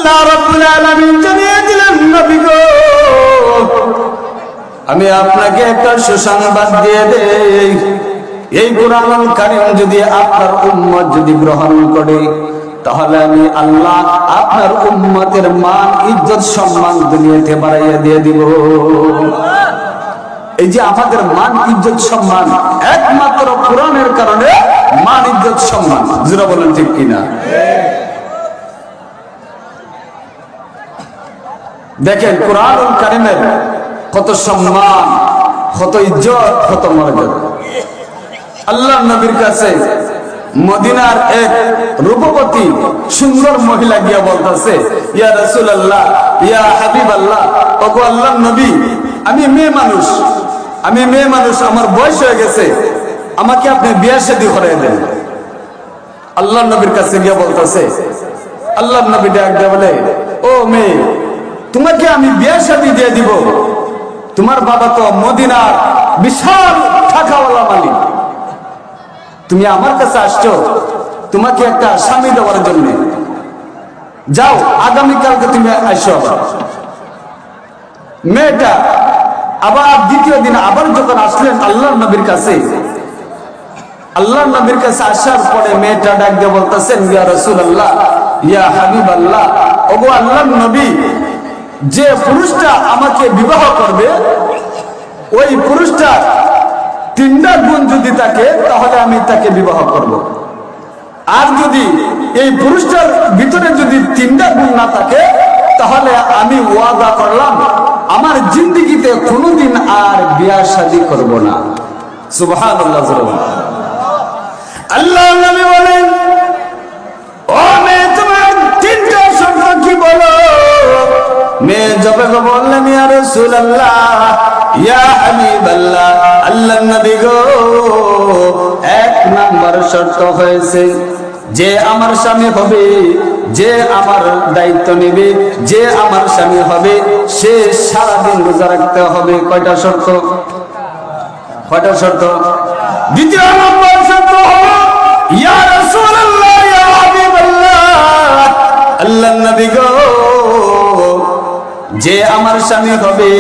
আল্লাহ রাব্বুল আলামিন জানিয়ে দিলেন, নবী গো, আমি আপনাকে একটা সুসংবাদ দিয়ে দেই, এই কুরআনুল কারীম যদি আপনার উম্মত যদি গ্রহণ করে, তাহলে আমি আল্লাহ আপনার উম্মতের মান ইজ্জত সম্মান দুনিয়াতে বাড়াইয়া দিয়ে দিব। এই যে আমাদের মান ইজ্জত সম্মান একমাত্র কোরআনের কারণে মান ইজ্জত সম্মান, যারা বলেন ঠিক কিনা? দেখেন কুরআনুল কারীমের কত সম্মান, কত ইজ্জত, কত মর্যাদা। আল্লাহ নবীর কাছে মদিনার এক রূপবতী সুন্দর মহিলা গিয়া বলতেছে, ইয়া রাসূলুল্লাহ, ইয়া হাবিবাল্লাহ, ওগো আল্লাহর নবী, আমি মেয়ে মানুষ, আমার বয়স হয়ে গেছে, আমাকে আপনি বিয়ে শাদী করাই দেন। আল্লাহর নবীর কাছে গিয়া বলতেছে, আল্লাহর নবী ডাক দিয়ে বলে, ও মেয়ে, তোমাকে আমি বিয়ে শাদী দিয়ে দিব, তোমার বাবা তো মদিনার বিশাল টাকাওয়ালা মালিক, তুমি আমার কাছে আসছো তোমাকে একটা স্বামী দেওয়ার জন্য, যাও আগামীকালকে তুমি আসো। মেয়েটা আবার দ্বিতীয় দিন আবার যখন আসলেন আল্লাহর নবীর কাছে, আল্লাহর নবীর কাছে আসার পরে মেয়েটা ডাক দিয়ে বলতেছেন, ইয়া রাসূলুল্লাহ, ইয়া হাবিবাল্লাহ, ওগো আল্লাহর নবী, যে পুরুষটা আমাকে বিবাহ করবে, ওই পুরুষটা তিনটা গুণ যদি থাকে, তাহলে আমি তাকে বিবাহ করব। আর যদি এই পুরুষটার ভিতরে যদি তিনটা গুণ না থাকে, তাহলে আমি ওয়াদা করলাম আমার জিন্দেগিতে কোনোদিন আর বিয়া শাদী করব না। সুবহানাল্লাহ। আল্লাহ নবী বলেন, ও মেয়ে, তোমার তিনটা শর্ত কি বলো? মেয়ে জবাবে বললেন, ইয়া রাসূলুল্লাহ, ইয়া হাবিবাল্লাহ, আল্লাহর নবী গো, এক নাম্বার শর্ত হয়েছে, যে আমার স্বামী হবে, যে আমার দায়িত্ব নেবে, যে আমার স্বামী হবে, সে সারাদিন রোজা রাখতে হবে। কয়টা শর্ত? দ্বিতীয় নম্বর শর্ত হলো, ইয়া রাসূলুল্লাহ, ইয়া হাবিবাল্লাহ, আল্লাহর নবী গো, যে আমার স্বামী হবে,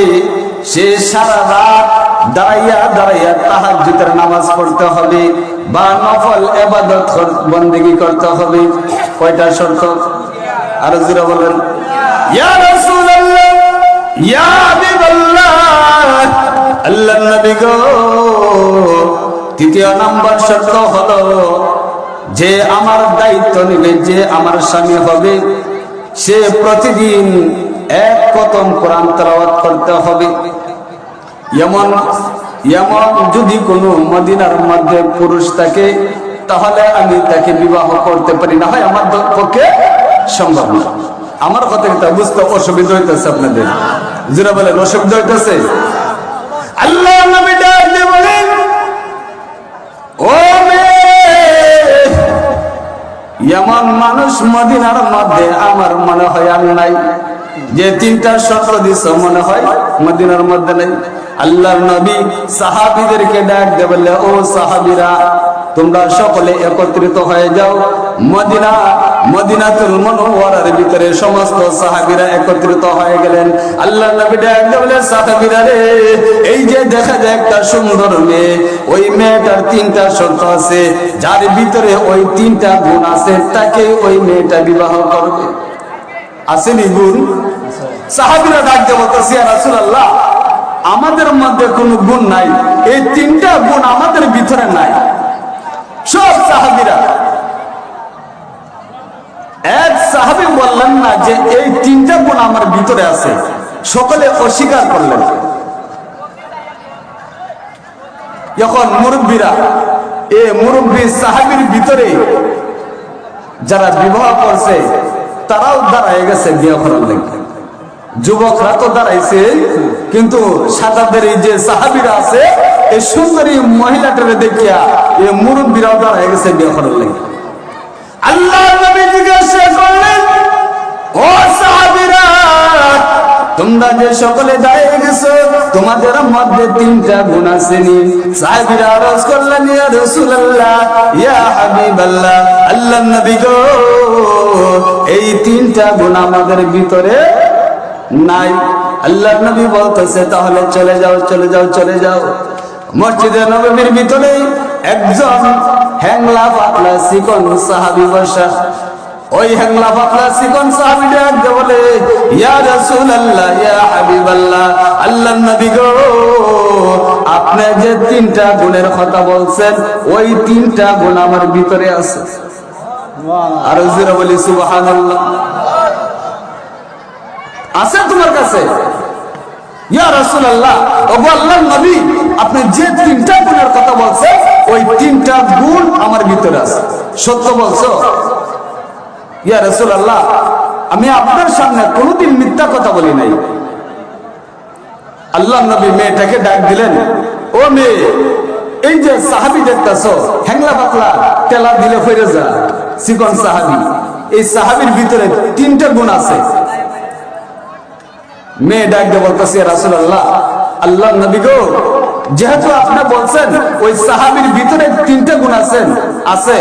সে সারা রাত দাঁড়াইয়া তাহাজ্জুদের নামাজ পড়তে হবে বা নফল ইবাদত বন্দেগী করতে হবে। কয়টা শর্ত? আর জোরে বলেন, ইয়া রাসূলুল্লাহ, ইয়া হাবিবাল্লাহ, আল্লাহর নবী গো, তৃতীয় নাম্বার শর্ত হলো, যে আমার দায়িত্ব নেবে, যে আমার স্বামী হবে, সে প্রতিদিন এক খতম কোরআন তেলাওয়াত করতে হবে। এমন যদি কোনো মদিনার মধ্যে পুরুষ থাকে, তাহলে আমি তাকে বিবাহ করতে পারি, না হয় আমার পক্ষে সম্ভব না। আমার কথা কিন্তু বুঝতে অসুবিধা হইতেছে আপনাদের? যারা বলেন অসুবিধা হইতেছে? আল্লাহ নবী ডাক দিয়ে বলেন, ও মেয়ে, এমন মানুষ মদিনার মধ্যে আমার মনে হয় আর নাই, যে তিনটা শর্ত দিছ মনে হয় মদিনার মধ্যে নাই। আল্লাহর নবী সাহাবীদেরকে ডাক দিয়ে বললে, ও সাহাবীরা, তোমরা সকলে একত্রিত হয়ে যাও। মদিনাতুল মুনাওয়ারার ভিতরে সমস্ত সাহাবীরা একত্রিত হয়ে গেলেন। আল্লাহর নবী ডাক দিয়ে বলে, সাহাবীরা রে, এই যে দেখা যায় একটা সুন্দর মেয়ে, ওই মেয়েটার তিনটা শর্ত আছে, যার ভিতরে ওই তিনটা গুণ আছে, তাকে ওই মেয়েটা বিবাহ করবে। আসেনি গুণ? সাহাবীরা ডাক দিয়ে বলতেছে, ইয়া রাসূলুল্লাহ, আমাদের মধ্যে কোনো গুণ নাই, এই তিনটা গুণ আমাদের ভিতরে নাই। সব সাহাবীরা, এক সাহাবী বললেন না যে এই তিনটা গুণ আমার ভিতরে আছে, সকলে অস্বীকার করলেন। যখন মুরব্বীরা, মুরব্বী সাহাবীর ভিতরে যারা বিবাহ করছে, তারাও দাঁড়ায় গেছে বিয়ে করার লেগে। যুবকরা তো দাঁড়াইছে, কিন্তু সাদাদের এই যে সাহাবীরা আছে, এই সুন্দরী মহিলাটারে দেখিয়া এই মুরব্বীরাও দাঁড়ায় গেছে বিয়ে করার লেগে। আল্লাহর নবী জিজ্ঞাসা করলেন, ও সাহাবীরা, তোমরা যে সকলে দাঁড়িয়ে গেছো তোমাদের মধ্যে তিনটা গুণ আসেনি। সাহাবীরা আরজ করলেন, ইয়া রাসূলুল্লাহ, ইয়া হাবিবাল্লাহ, আল্লাহর নবী গো, এই তিনটা গুণ আমাদের ভিতরে নাই। আল্লাহর নবী বলতেছে, তাহলে চলে যাও, চলে যাও, চলে যাও। মসজিদে নববীর ভিতরে একজন হ্যাংলা পাতলা চিকন সাহাবী বসা। ওই হ্যাংলা পাতলা চিকন সাহাবী ডাকতে বলে, ইয়া রাসূলুল্লাহ, ইয়া হাবিবাল্লাহ, আল্লাহর নবী গো, আপনি যে তিনটা গুণের কথা বলছেন ওই তিনটা গুণ আমার ভিতরে আছে। আর জোরে বলি সুবহানাল্লাহ। আছে তোমার কাছে? ইয়া রাসূলুল্লাহ, ওগো আল্লাহর নবী, আপনি যে তিনটা গুণের কথা বলছেন ওই তিনটা গুণ আমার ভিতরে আছে। সত্য বলছো? ইয়া রাসূলুল্লাহ, আমি আপনার সামনে কোনোদিন মিথ্যা কথা বলি নাই। আল্লাহর নবী মেয়েটাকে ডাক দিলেন, ও মেয়ে, এই যে সাহাবী দেখতেছো হ্যাংলা পাতলা তেলা দিলে ফিরে যা চিকন সাহাবী, এই সাহাবীর ভিতরে তিনটা গুণ আছে। মেয়ে ডাক দিয়ে বলতেছে, রাসূলুল্লাহ, আল্লাহর নবী গো, যেহেতু আপনি বলছেন ওই সাহাবীর ভিতরে তিনটা গুণ আছে,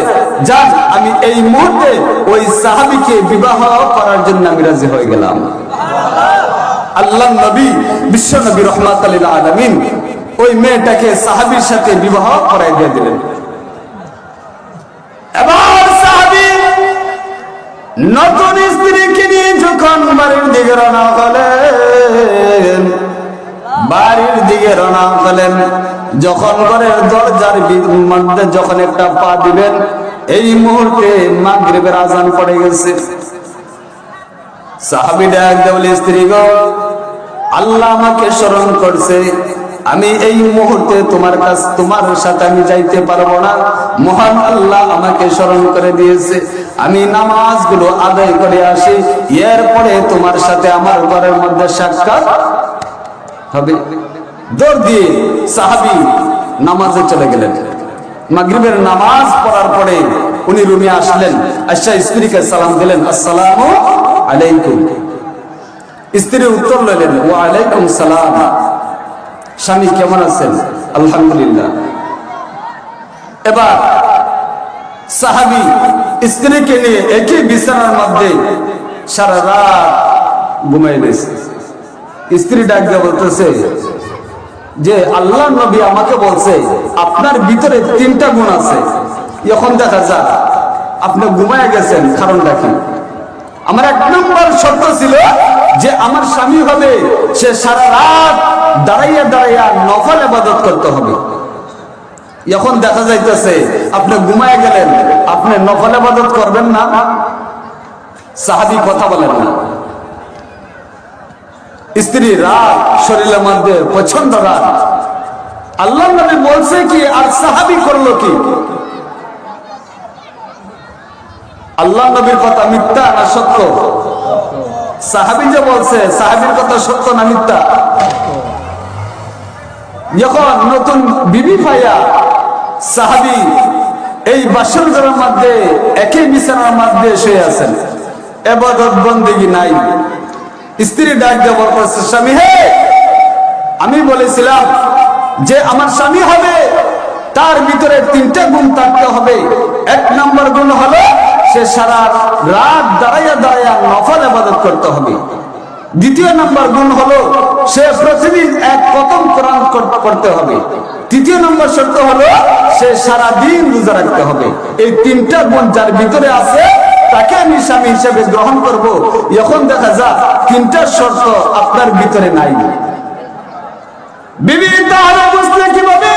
যান আমি এই মুহূর্তে ওই সাহাবীকে বিবাহ করার জন্য আমি রাজি হয়ে গেলাম। আল্লাহর নবী বিশ্ব নবী রাহমাতুল লিল আলামিন ওই মেয়েটাকে সাহাবীর সাথে বিবাহ করাই দিয়ে দিলেন। এবার সাহাবী নতুন স্ত্রীকে নিয়ে যখন বাড়ির দিকে রওনা হলেন, যখন ঘরের দরজার মধ্যে যখন একটা পা দিবেন, এই মুহূর্তে মাগরিবের আজান পড়ে গেছে। সাহাবী ডাক দিয়ে বলে, স্ত্রী গো, আল্লাহ আমাকে স্মরণ করছে, আমি এই মুহূর্তে তোমার সাথে আমি যাইতে পারবো না। মহান আল্লাহ আমাকে স্মরণ করে দিয়েছে, আমি নামাজগুলো আদায় করে আসি, এরপরে তোমার সাথে আমার ঘরের মধ্যে সাক্ষাৎ হবে। দৌড় দিয়ে সাহাবী নামাজে চলে গেলেন। মাগরিবের নামাজ পড়ার পরে উনি রুমে আসলেন, আয়েশা স্ত্রীকে সালাম দিলেন, আসসালামু আলাইকুম। স্ত্রী উত্তর দিলেন, ওয়া আলাইকুম সালাম। স্বামী কেমন আছেন? আলহামদুলিল্লাহ। এবার সাহাবী স্ত্রীকে নিয়ে একই বিছানার মধ্যে সারা রাত ঘুমাই গেছে। স্ত্রী ডাক দিয়ে বলতেছে যে, আল্লাহ নবী আমাকে বলছে আপনার ভিতরে তিনটা গুণ আছে, এখন দেখা যাক আপনি ঘুমায় গেছেন, কারণটা কি? আমার এক নম্বর শর্ত ছিল যে আমার স্বামী হবে সে সারা রাত দাঁড়াইয়া দাঁড়াইয়া নফল ইবাদত করতে হবে। এখন দেখা যাইতেছে আপনি ঘুমায় গেলেন, আপনি নফল ইবাদত করবেন না। সাহাবী কথা বলেন না। স্ত্রী রাত শরীরের মধ্যে প্রচন্ড রাত, আল্লাহ নবী বলছে কি আর সাহাবী করলো কি? আল্লাহ নবীর কথা মিথ্যা না সত্য? সাহাবী যে বলছে, সাহাবীর কথা সত্য না মিথ্যা? যখন নতুন বিবি পাইয়া সাহাবী এই বাসর ঘরের মধ্যে একই বিছানার মধ্যে শুয়ে আছেন, ইবাদত বন্দেগী নাই। স্ত্রী ডাক দিয়ে বলতেছে, স্বামী হে, আমি বলেছিলাম যে আমার স্বামী হবে তার ভিতরে তিনটা গুণ থাকতে হবে। এক নম্বর গুণ হলো সে সারা রাত দাঁড়াইয়া দাঁড়াইয়া নফল ইবাদত করতে হবে। দ্বিতীয় নম্বর গুণ হলো সে প্রতিদিন এক খতম কোরআন পড়তে হবে। তৃতীয় নম্বর শর্ত হলো সে সারা দিন রোজা রাখতে হবে। এই তিনটা গুণ যার ভিতরে আছে তাকে আমি স্বামী হিসেবে গ্রহণ করব। এখন দেখা যাক তিনটা শর্ত আপনার ভিতরে নাই। বিবি তাহলে বুঝলে কিভাবে?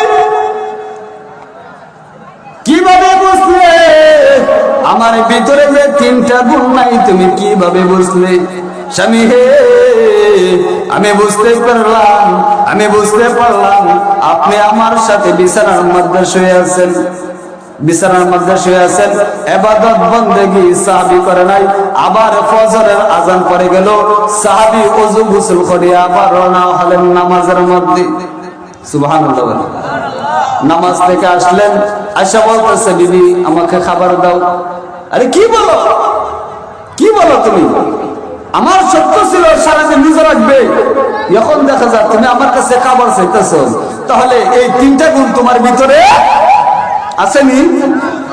কিভাবে বুঝলে আমার ভিতরে যে তিনটা গুণ নাই তুমি কিভাবে বুঝলে? স্বামী হে, আমি বুঝতে পারলাম আপনি আমার সাথে বিছানার মধ্যে শুয়ে আছেন, ইবাদত বন্দেগী সাহাবী করে নাই। আবার ফজরের আজান পড়ে গেল, সাহাবী ওযু গোসল করে আবার রওনা হলেন নামাজের মধ্যে। সুবহানাল্লাহ। নামাজ থেকে আসলেন, আয়েশা বলতেছে, বিবি আমাকে খাবার দাও। আরে কি বলো তুমি? আমার সত্য ছিল সারাদিন রোজা রাখবে, এখন দেখা যায় তুমি আমার কাছে খাবার চাইতেছো, তাহলে এই তিনটা গুণ তোমার ভিতরে আসেনি?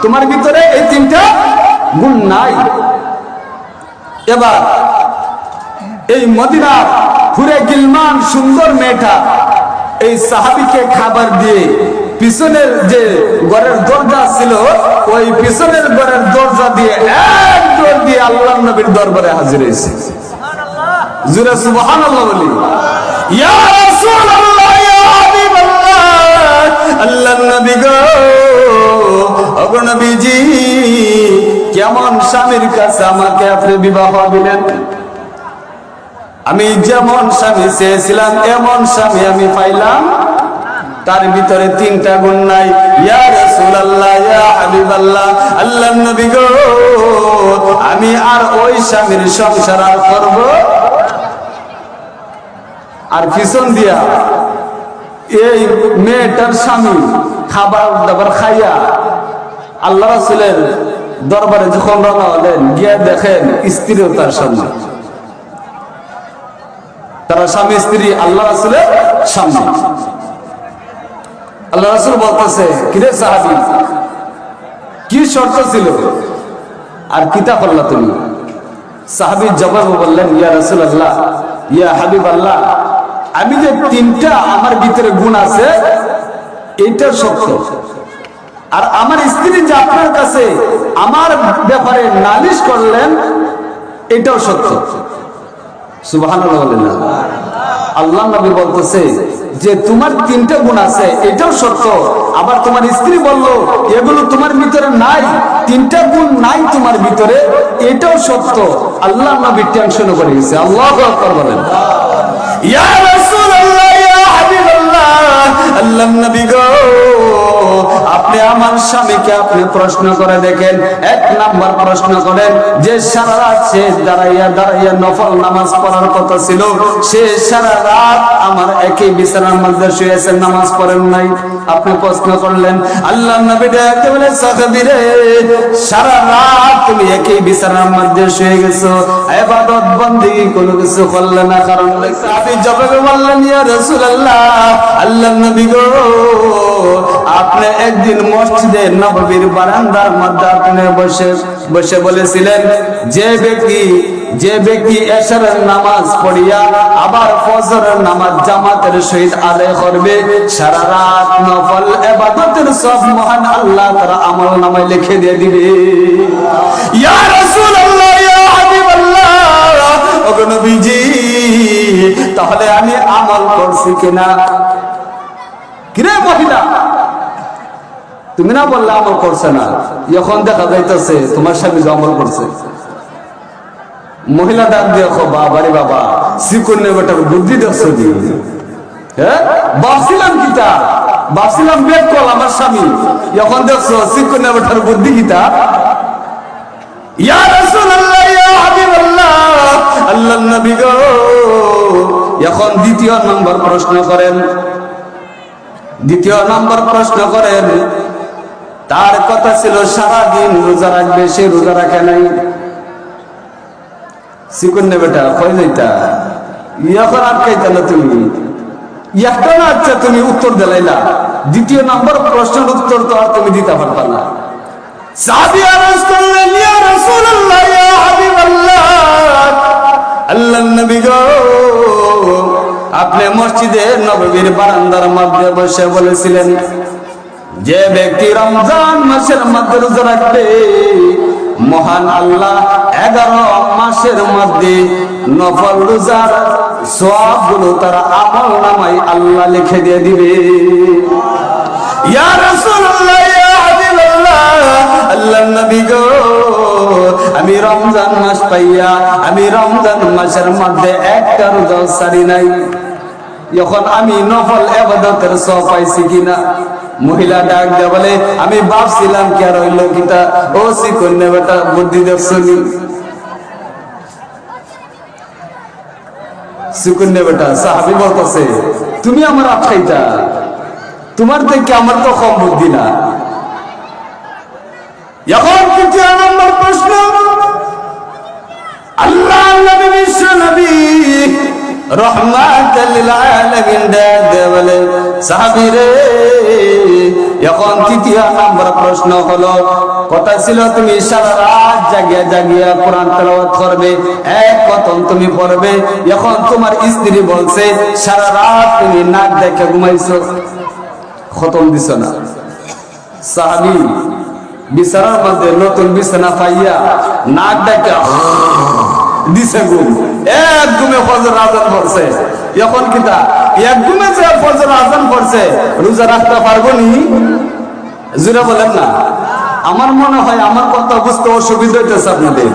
তোমার ভিতরে এই তিনটা গুণ নাই। এবার এই মদিনার হুরে গিলমান সুন্দর মেয়েটা এই সাহাবীকে খাবার দিয়ে পিছনের যে ঘরের দরজা ছিল ওই পিছনের ঘরের দরজা দিয়ে এক দৌড় দিয়ে আল্লাহর নবীর দরবারে হাজির হয়েছে। জোরে সুবহানাল্লাহ বলি। ইয়া রাসূলুল্লাহ, ইয়া হাবিবাল্লাহ, আল্লাহর নবী গো, ওগো নবীজি, কেমন স্বামীর কাছে আমাকে আপনি বিবাহ দিলেন? আমি যেমন স্বামী চেয়েছিলাম এমন স্বামী আমি পাইলাম, তার ভিতরে তিনটা গুণ নাই। ইয়া রাসূলুল্লাহ, ইয়া হাবিবাল্লাহ, আল্লাহর নবী গো, আমি আর ওই স্বামীর সংসার আর করব। আর পিছন দিয়া এই মেয়েটার স্বামী খাবার দাবার খাইয়া আল্লাহ রাসূলের দরবারে যখন রওনা হলেন, গিয়া দেখেন স্ত্রীও তার সামনে, তারা স্বামী স্ত্রী আল্লাহ রাসূলের সামনে। আল্লাহ রাসূল বলতেছে, কিরে সাহাবী, কি শর্ত ছিল আর কিতা করলা তুমি? সাহাবী জবাব বললেন, ইয়া রাসূলুল্লাহ, ইয়া হাবিবাল্লাহ, আমি যে তিনটা আমার ভিতরে গুণ আছে এটা সত্য, আর আমার স্ত্রী যে আপনার কাছে আমার ব্যাপারে নালিশ করলেন এটাও সত্য। সুবহানাল্লাহ বলেন না? আল্লাহ নবী বলতেছে যে তোমার তিনটা গুণ আছে এটাও সত্য, আবার তোমার স্ত্রী বলল এগুলো তোমার ভিতরে নাই, তিনটা গুণ নাই তোমার ভিতরে, এটাও সত্য। আল্লাহ নবী টেনশন করে গেছে। আল্লাহু আকবার বলেন। ইয়া রাসূলুল্লাহ, ইয়া হাবিবাল্লাহ, আল্লাহর নবী গো, আপনি আমার স্বামীকে আপনি প্রশ্ন করে দেখেন। এক নাম্বার প্রশ্ন করেন যে সারা রাত সে দাঁড়াইয়া দাঁড়াইয়া নফল নামাজ পড়ার কথা ছিল, সে সারা রাত আমার একই বিছানার মধ্যে শুয়েছে, নামাজ পড়েন নাই। আপনি প্রশ্ন করলেন, আল্লাহর নবী ডাকতে বলে, সাহাবী রে, সারা রাত তুমি একই বিছানার মধ্যে শুয়ে গেছো, ইবাদত বندگی কোনো কিছু করলে না, কারণ সাহাবী জবাবে বললেন, ইয়া রাসূলুল্লাহ, আল্লাহর নবী গো, আপনি একদিন মসজিদে নববীর বারান্দার মধ্যে আপনি বসে বসে বলেছিলেন, যে ব্যক্তি এশারের নামাজ পড়িয়া আবার ফজরের নামাজ জামাতের সহিত আদায় করবে, সারা রাত নফল ইবাদতের সব মহান আল্লাহ তাআলা আমলনামায় লিখে দিয়ে দিবে। ইয়া রাসূলুল্লাহ, ইয়া হাবিবাল্লাহ, ওগো নবীজি, তাহলে আমি আমল করছি কিনা? কিরে মহিলা, তুমি না বললে আমল করছে না, এখন দেখা যাইতেছে তোমার স্বামী আমল করছে। মহিলা ডাক দিয়ে, বাবারে বাবা, সিকুন্নে বেটার বুদ্ধি দেখছো দি? হ্যাঁ, ভাবছিলাম কিতা, ভাবছিলাম বেদ কল আমার স্বামী, এখন দেখছো সিকুন্নে বেটার বুদ্ধি কিতা? ইয়া রাসূলুল্লাহ, ইয়া হাবিবাল্লাহ, আল্লাহর নবী গো, এখন দ্বিতীয় নম্বর প্রশ্ন করেন। দ্বিতীয় নম্বর প্রশ্ন করেন, তার কথা ছিল সারাদিন রোজা রাখবে, সে রোজা রাখে নাই। সিকুন্নে বেটা কই যাইতা, এখন আটকাইতা না তুমি, একটা না, আচ্ছা তুমি উত্তর দিলাইলা, দ্বিতীয় নম্বর প্রশ্নের উত্তর তো আর তুমি দিতে পারবা না। সাহাবী আরজ করলেন, ইয়া রাসূলুল্লাহ, ইয়া হাবিবাল্লাহ, আল্লাহর নবী গো, আপনি মসজিদে নববীর বারান্দার মধ্যে বসে বলেছিলেন, যে ব্যক্তি রমজান মাসের মধ্যে রোজা রাখবে, মহান আল্লাহ 11 মাসের মধ্যে নফল রোজার সওয়াবগুলো তার আমলনামায় আল্লাহ লিখে দিয়ে দিবে। ইয়া রাসূলুল্লাহ, ইয়া হাবিবাল্লাহ, আল্লাহর নবী গো, আমি রমজান মাস পাইয়া আমি রমজান মাসের মধ্যে একটা রোজা ছাড়ি নাই, এখন আমি নফল ইবাদতের সওয়াব পাইছি কিনা? মহিলা ডাক দিয়ে বলে, আমি ভাবছিলাম কি আর হইল কিটা, ও সিকুন্নে বেটা বুদ্ধি দেখছো নি? সিকুন্নে বেটা, সাহাবী বলতেছে, তুমি আমার আটকাইতা, তোমার থেকে আমার তো কম বুদ্ধি না। এখন তৃতীয় নম্বর প্রশ্ন, আল্লাহ নবী বিশ্ব নবী রহমাতাল লিল আলামিন বলে সাহাবীরে এখন তৃতীয় নম্বর প্রশ্ন হলো কথা ছিল তুমি সারা রাত জাগিয়া জাগিয়া কোরআন তেলাওয়াত করবে এক খতম তুমি পড়বে এখন তোমার স্ত্রী বলছে সারা রাত তুমি নাক দেখে ঘুমাইছো খতম দিছো না সাহাবী বিছানার মধ্যে নতুন বিছানা পাইয়া নাক দেখে দিছে ঘুম এক ঘুমে ফজর আজান পড়ছে এখন কিতা এক ঘুমে যে ফজর আজান পড়ছে রোজা রাখতে পারবো নি জুড়ে বলেন না আমার মনে হয় আমার কথা বুঝতে অসুবিধা হইতেছে আপনাদের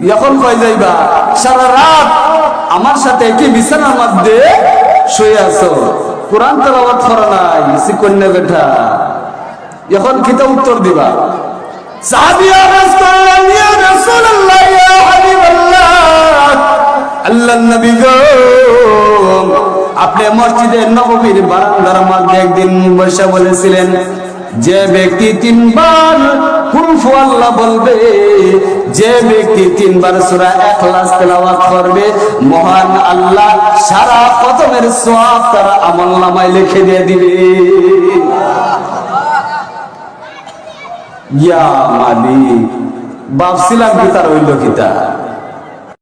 এখন কই যাইবা সারা রাত আমার সাথে কি বিছানার মধ্যে শুয়ে আছো কোরআন তেলাওয়াত করা নাই সিকন্যা বেটা এখন কিতা উত্তর দিবা সাহাবিয়া রাসূলুল্লাহ ইয়া রাসূলুল্লাহ ইয়া হাবিবাল্লাহ আল্লাহর নবী গো আপনি মসজিদে নববীর বারান্দার মধ্যে একদিন বসে বলেছিলেন যে ব্যক্তি তিনবার কুল হুয়াল্লাহ বলবে যে ব্যক্তি তিনবার সূরা ইখলাস তেলাওয়াত করবে মহান আল্লাহ সারা খতমের সওয়াব তার আমলনামায় লিখে দিয়ে দিবে ইয়া মালিক ভাবছিলাম কি তার হইল কিতা